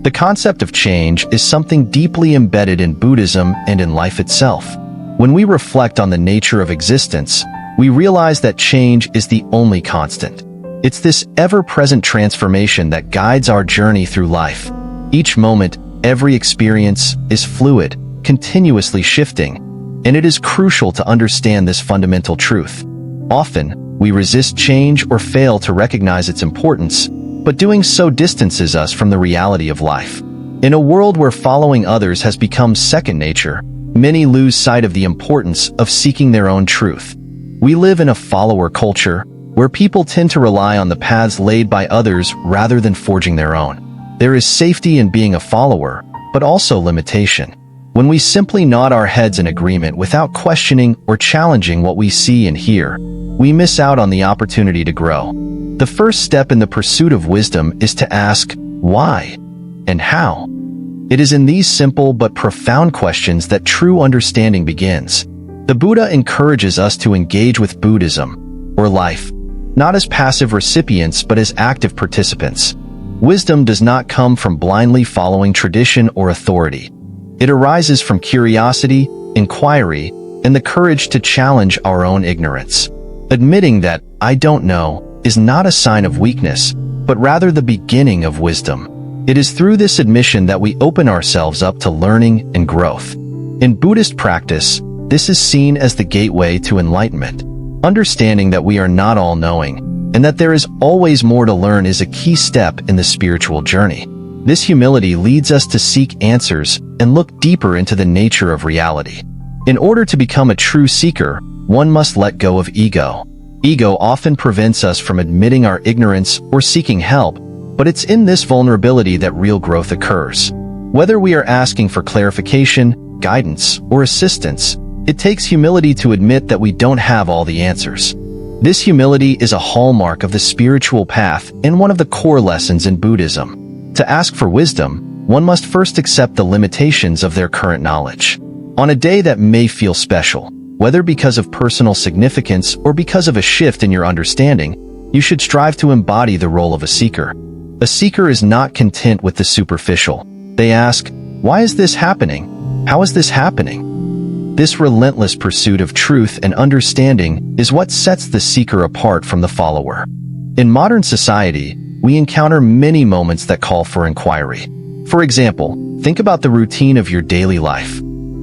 The concept of change is something deeply embedded in Buddhism and in life itself. When we reflect on the nature of existence, we realize that change is the only constant. It's this ever-present transformation that guides our journey through life. Each moment, every experience is fluid, continuously shifting, and it is crucial to understand this fundamental truth. Often, we resist change or fail to recognize its importance, but doing so distances us from the reality of life. In a world where following others has become second nature, many lose sight of the importance of seeking their own truth. We live in a follower culture, where people tend to rely on the paths laid by others rather than forging their own. There is safety in being a follower, but also limitation. When we simply nod our heads in agreement without questioning or challenging what we see and hear, we miss out on the opportunity to grow. The first step in the pursuit of wisdom is to ask, why and how? It is in these simple but profound questions that true understanding begins. The Buddha encourages us to engage with Buddhism, or life, not as passive recipients but as active participants. Wisdom does not come from blindly following tradition or authority. It arises from curiosity, inquiry, and the courage to challenge our own ignorance. Admitting that, "I don't know," is not a sign of weakness, but rather the beginning of wisdom. It is through this admission that we open ourselves up to learning and growth. In Buddhist practice, this is seen as the gateway to enlightenment. Understanding that we are not all-knowing, and that there is always more to learn is a key step in the spiritual journey. This humility leads us to seek answers and look deeper into the nature of reality. In order to become a true seeker, one must let go of ego. Ego often prevents us from admitting our ignorance or seeking help, but it's in this vulnerability that real growth occurs. Whether we are asking for clarification, guidance, or assistance, it takes humility to admit that we don't have all the answers. This humility is a hallmark of the spiritual path and one of the core lessons in Buddhism. To ask for wisdom, one must first accept the limitations of their current knowledge. On a day that may feel special, whether because of personal significance or because of a shift in your understanding, you should strive to embody the role of a seeker. A seeker is not content with the superficial. They ask, why is this happening? How is this happening? This relentless pursuit of truth and understanding is what sets the seeker apart from the follower. In modern society, we encounter many moments that call for inquiry. For example, think about the routine of your daily life.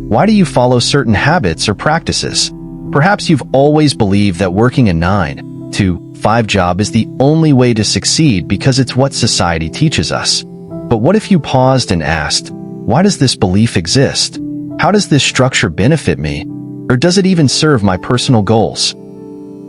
Why do you follow certain habits or practices? Perhaps you've always believed that working a 9-to-5 job is the only way to succeed because it's what society teaches us. But what if you paused and asked, why does this belief exist? How does this structure benefit me? Or does it even serve my personal goals?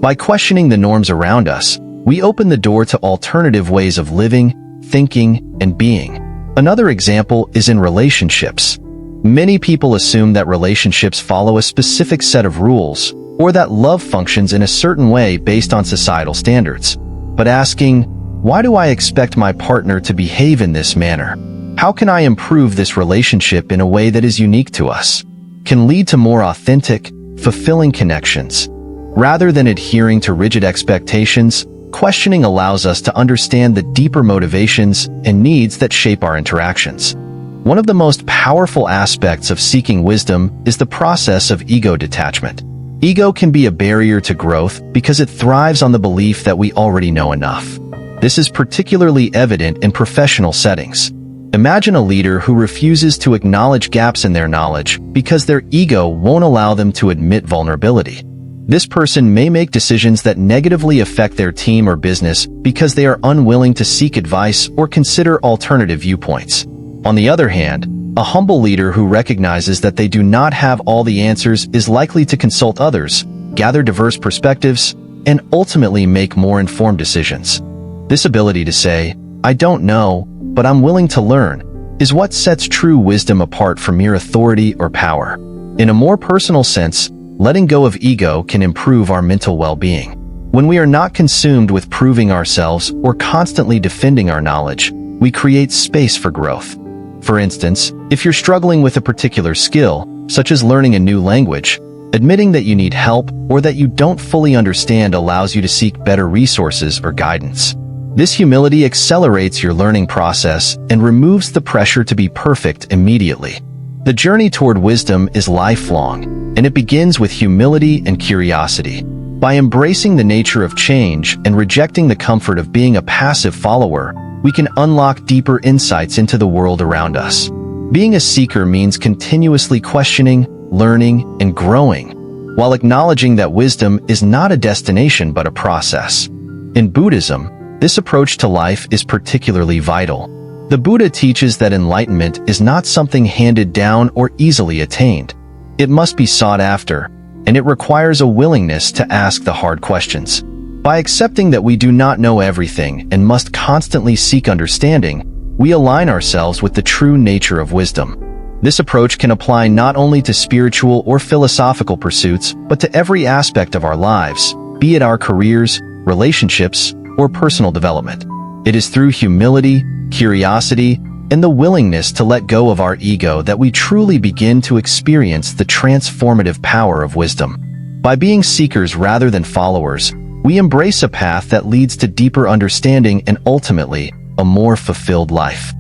By questioning the norms around us, we open the door to alternative ways of living, thinking, and being. Another example is in relationships. Many people assume that relationships follow a specific set of rules, or that love functions in a certain way based on societal standards. But asking, why do I expect my partner to behave in this manner? How can I improve this relationship in a way that is unique to us? Can lead to more authentic, fulfilling connections. Rather than adhering to rigid expectations, questioning allows us to understand the deeper motivations and needs that shape our interactions. One of the most powerful aspects of seeking wisdom is the process of ego detachment. Ego can be a barrier to growth because it thrives on the belief that we already know enough. This is particularly evident in professional settings. Imagine a leader who refuses to acknowledge gaps in their knowledge because their ego won't allow them to admit vulnerability. This person may make decisions that negatively affect their team or business because they are unwilling to seek advice or consider alternative viewpoints. On the other hand, a humble leader who recognizes that they do not have all the answers is likely to consult others, gather diverse perspectives, and ultimately make more informed decisions. This ability to say, I don't know, but I'm willing to learn, is what sets true wisdom apart from mere authority or power. In a more personal sense, letting go of ego can improve our mental well-being. When we are not consumed with proving ourselves or constantly defending our knowledge, we create space for growth. For instance, if you're struggling with a particular skill, such as learning a new language, admitting that you need help or that you don't fully understand allows you to seek better resources or guidance. This humility accelerates your learning process and removes the pressure to be perfect immediately. The journey toward wisdom is lifelong, and it begins with humility and curiosity. By embracing the nature of change and rejecting the comfort of being a passive follower, we can unlock deeper insights into the world around us. Being a seeker means continuously questioning, learning, and growing, while acknowledging that wisdom is not a destination but a process. In Buddhism, this approach to life is particularly vital. The Buddha teaches that enlightenment is not something handed down or easily attained. It must be sought after, and it requires a willingness to ask the hard questions. By accepting that we do not know everything and must constantly seek understanding, we align ourselves with the true nature of wisdom. This approach can apply not only to spiritual or philosophical pursuits, but to every aspect of our lives, be it our careers, relationships, or personal development. It is through humility, curiosity, and the willingness to let go of our ego that we truly begin to experience the transformative power of wisdom. By being seekers rather than followers, we embrace a path that leads to deeper understanding and ultimately, a more fulfilled life.